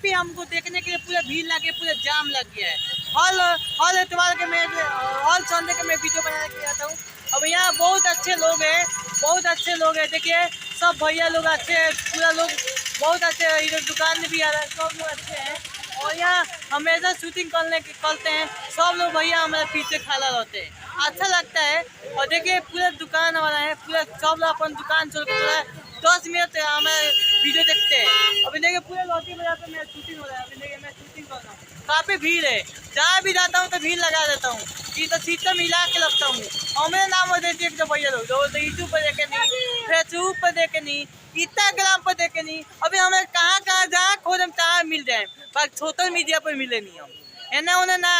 काफी हमको देखने के लिए पूरा भीड़ लगे, पूरा जाम लग गया है। हर हर एतवार के मैं हर संडे के मैं वीडियो बना के आता हूँ। अब यहाँ बहुत अच्छे लोग हैं, बहुत अच्छे लोग हैं। देखिए सब भैया लोग अच्छे हैं, पूरा लोग बहुत अच्छे हैं। इधर दुकान में भी आ रहा है, सब लोग अच्छे हैं। और यहाँ हमेशा शूटिंग करते हैं सब लोग। भैया हमारे पीछे खड़ा रहते हैं, अच्छा लगता है। और देखिए पूरा दुकान वाला है, पूरा सब लोग अपन दुकान छोड़ के थोड़ा 10 मिनट हमें वीडियो देखते हैं। अभी देखिए पूरे लौटी बाजार पे मैं शूटिंग हो रहा है। अभी देखिए मैं शूटिंग कर रहा हूँ, काफ़ी भीड़ है। जहाँ भी जाता हूँ तो भीड़ लगा देता हूँ, कि तो सिस्टम हिला के लगता हूँ। और मेरा नाम हो देती है तो भैया लोग यूट्यूब पर देखे नहीं, फेसबुक पर देखे नहीं, इंस्टाग्राम पर देखे नहीं। अभी हमें कहाँ कहाँ जहाँ खोजम तहाँ मिल जाए, पर सोशल मीडिया पर मिले नहीं हम। एना उन्हें ना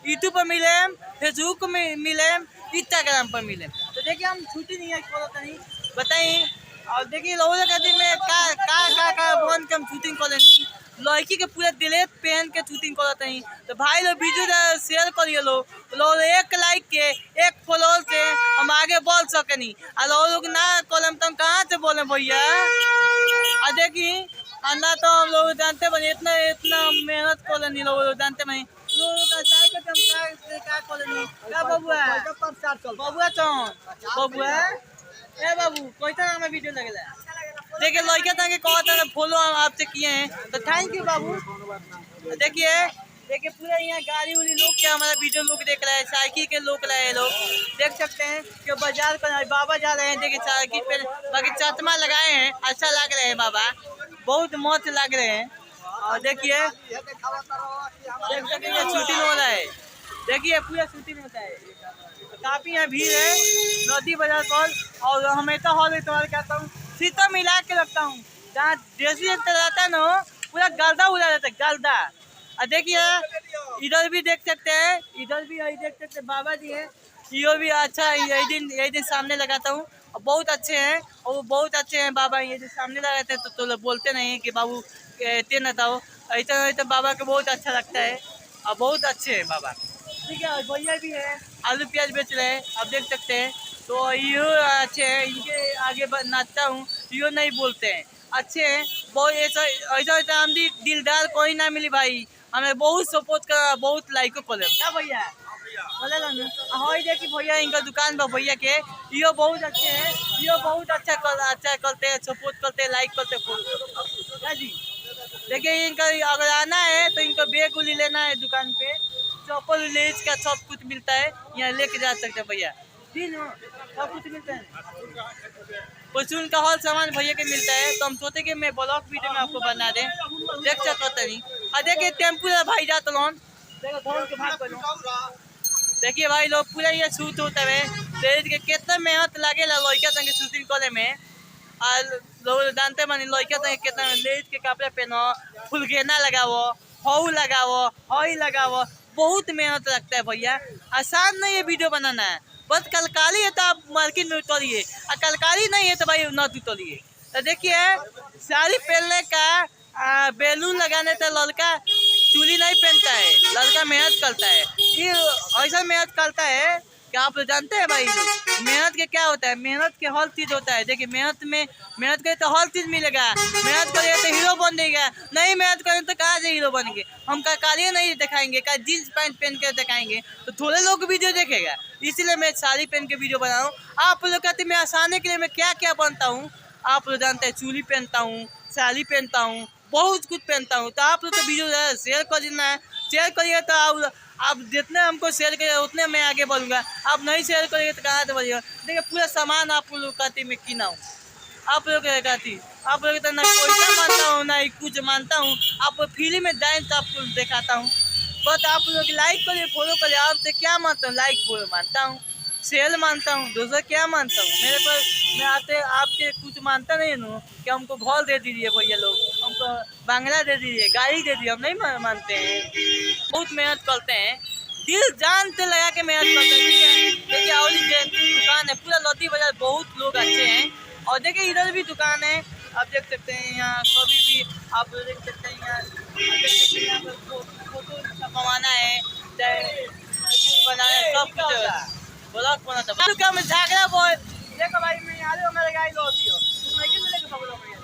यूट्यूब पर मिले, फेसबुक में मिले, इंस्टाग्राम पर मिले। तो देखिए हम छुट्टी नहीं है नहीं बताइए। और देखिए लोग कहते मैं का वन के हम शूटिंग कर लेनी, लड़की के पूरा दिलेट पहन के शूटिंग करते हैं। तो भाई लोग वीडियो शेयर करिए लोग 1 लाइक के 1 फॉलोअर से हम आगे बढ़ सके नहीं। और लोग ना कॉलम तो हम कहाँ से बोले भैया। और देखिए ना तो हम लोग जानते बने इतना मेहनत कर लेनी, लोग जानते बने बबुआ चौन बबुआ ए बाबू कैसा हमें वीडियो लगेला। देखिए लड़के तक कहता फॉलो हम आपसे किए हैं, तो थैंक यू बाबू। देखिए पूरा यहाँ गाड़ी उड़ी लोग के हमारा वीडियो लोग देख रहे हैं, साइकिल के लोग रहे हैं। लोग देख सकते हैं कि बाजार पर बाबा जा रहे हैं। देखिए साइकिल पे बाकी चश्मा लगाए हैं, अच्छा लग रहे हैं बाबा, बहुत मस्त लग रहे हैं। और देखिए शूटिंग हो रहा है, देखिए पूरा शूटिंग होता है। काफी यहाँ भीड़ है नदी बाजार पर। और हमेशा हॉल इतवार कहता हूँ सीता मिला के रखता हूँ, जहाँ देसी रहता है ना पूरा गलदा उड़ा जाता है, गलदा। और देखिए इधर भी देख सकते हैं, इधर भी यही देख सकते हैं बाबा जी है। ये भी अच्छा यही दिन सामने लगाता हूँ और बहुत अच्छे हैं। और वो बहुत अच्छे हैं बाबा, ये जो सामने लगाते हैं तो बोलते नहीं कि बाबू ते न था। ऐसा बाबा को बहुत अच्छा लगता है और बहुत अच्छे हैं बाबा। ठीक है भैया भी है, आलू प्याज बेच रहे हैं, आप देख सकते हैं। तो ये अच्छे हैं, इनके आगे नाचता हूँ, ये नहीं बोलते हैं, अच्छे हैं बहुत। ऐसा हम दिलदार कोई ना मिली भाई, हमें बहुत सपोर्ट कर, बहुत लाइक कर क्या भैया बोले ना। हाँ देखिए भैया इनका दुकान पर भैया के ये बहुत अच्छे हैं, ये बहुत अच्छा करते हैं, सपोर्ट करते हैं, लाइक करते हैं जी। देखिए इनका अगर आना है तो इनका बैग उली लेना है, दुकान पे चप्पल लेज का सब कुछ मिलता है, यहाँ लेके जा सकते हैं भैया। सब कुछ मिलता है, परचून का हर सामान भैया के मिलता है। तो हम सोचे कि मैं ब्लॉग वीडियो में आपको बना दें, देख सकते नहीं। और देखिए टेम्पू भाई जाता लोन देखिए भाई लोग पूरा ये शूट होता है, के कितना मेहनत लगे लड़का संग शूटिंग करे में। और लोग जानते बनी लड़का संग कितना लेज के कपड़े पहनो, फुलगेना लगावो, हऊ लगावो, हई लगावो, बहुत मेहनत लगता है भैया। आसान नहीं है वीडियो बनाना है, बस कलकारी है तो आप मार्केट में उतरिए, और कलकारी नहीं है तो भाई न उतरिए। तो देखिए साड़ी पहनने का बैलून लगाने से लड़का चूड़ी नहीं पहनता है, लड़का मेहनत करता है। ये ऐसा मेहनत करता है कि आप लोग जानते हैं भाई मेहनत के क्या होता है, मेहनत के हर चीज होता है। देखिए मेहनत करे तो हर चीज मिलेगा, मेहनत करेंगे तो हीरो बन देगा, नहीं मेहनत करें तो कहाँ से हीरो बनेंगे। हम कलकारी नहीं दिखाएंगे, का जीन्स पैंट पहन के दिखाएंगे तो थोड़े लोग वीडियो देखेगा। इसीलिए मैं साड़ी पहन के वीडियो बना रहा हूँ। आप लोग कहते मैं आसानी के लिए मैं क्या क्या बनता हूँ, आप लोग जानते हैं चूड़ी पहनता हूँ, साड़ी पहनता हूँ, बहुत कुछ पहनता हूँ। तो आप लोग तो वीडियो शेयर कर देना है, शेयर करिए तो आप जितने हमको शेयर करिए उतने मैं आगे बढ़ूंगा। आप नहीं शेयर करिए तो कहाँ से बढ़िएगा। देखिए पूरा सामान आप लोग कहती मैं किना हूँ, आप लोग कहती आप लोग तो ना पैसा मानता हूँ ना कुछ मानता हूँ। आप फ्री में डांस आपको दिखाता हूँ, बस आप लोग लाइक करिए, फॉलो करिए। आपसे क्या मानता हूँ, लाइक फॉलो मानता हूँ, सेल मानता हूँ, दूसरा क्या मानता हूँ। मेरे पर मैं आपके कुछ मानता नहीं हूँ कि हमको घर दे दीजिए भैया लोग, हमको बांग्ला दे दीजिए, गाड़ी दे दीजिए, हम नहीं मानते हैं। बहुत मेहनत करते हैं, दिल जान से लगा के मेहनत करते हैं। देखिए और दुकान है पूरा लौटी बाजार, बहुत लोग अच्छे हैं। और देखिए इधर भी दुकान है, आप देख सकते हैं। यहाँ कभी भी आप देख सकते हैं, यहाँ पर फोटो छपवाना है, बनाना सब कुछ ब्लॉग बनाता है। क्या मैं झागरा बोल देखो भाई मैं आ रहा हूं, मेरे गाड़ी लो दियो, तुम नहीं लेके पकड़ो भैया,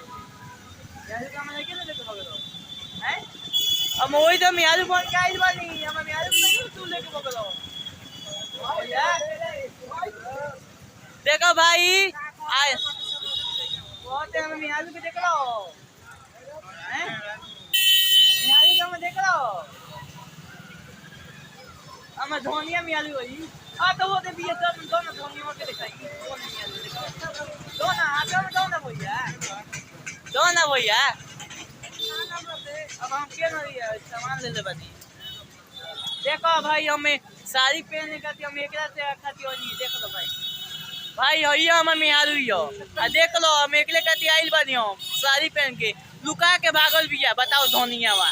यार का मैं नहीं लेके पकड़ो हैं। हम वही तो मियारू फोन के आइल बानी हम मियारू नहीं तू लेके बगलो देखो भाई आए बहुत हम मियारू के देख लो हैं मियारू का मैं देख लो हम धोनिया मियारू वही आ तो वो दे भी सब दोनों धोनिया के दिखाई दोनों भैया अब हम क्या नहीं है सामान ले ले बनी देखो भाई हमें साड़ी पहनने का हम एक से खाती हो नहीं देख लो भाई होइयो हम मिहारू यो आ देख लो हम एकले खाती आइल बनी हम साड़ी पहन के लुका के भागल भी है बताओ धोनिया वा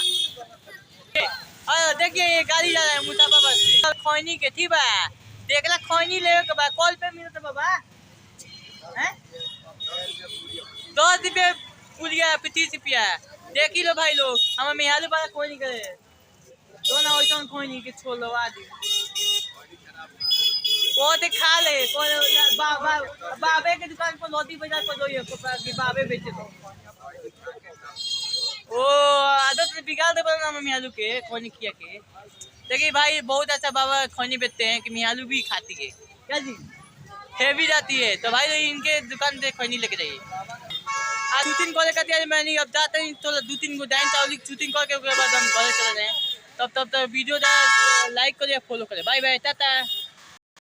देखिए ये गाड़ी जा रहा है मुताबा बस खैनी के ठीक बा देखला खैनी ले के बा कॉल पे मिलत बाबा हैं 10 रुपये पुलिया 30 रुपया देखी लो भाई लोग हम मिहालू वाला कोई नहीं करे तो ना वैसा कोई नहीं के छोड़ लो आदि वो तो खा ले कोई बाबे के दुकान पर लोटी बाजार पर दो ये बाबे बेचे तो ओ आदत से बिगाड़ दे बना मिहालू के कोई किया के देखिए भाई बहुत अच्छा बाबा खैनी बेचते हैं कि मिहालू भी खाती है क्या जी हेवी जाती है तो भाई इनके दुकान से खैनी लेके जाइए आज शूटिंग करे का तैयारी मैं नहीं अब जाते हैं तो 2-3 गो डाइन चावल शूटिंग करके उसके बाद हम घरे चले जाएं तब वीडियो लाइक करिए फॉलो करें बाय बाय टाटा।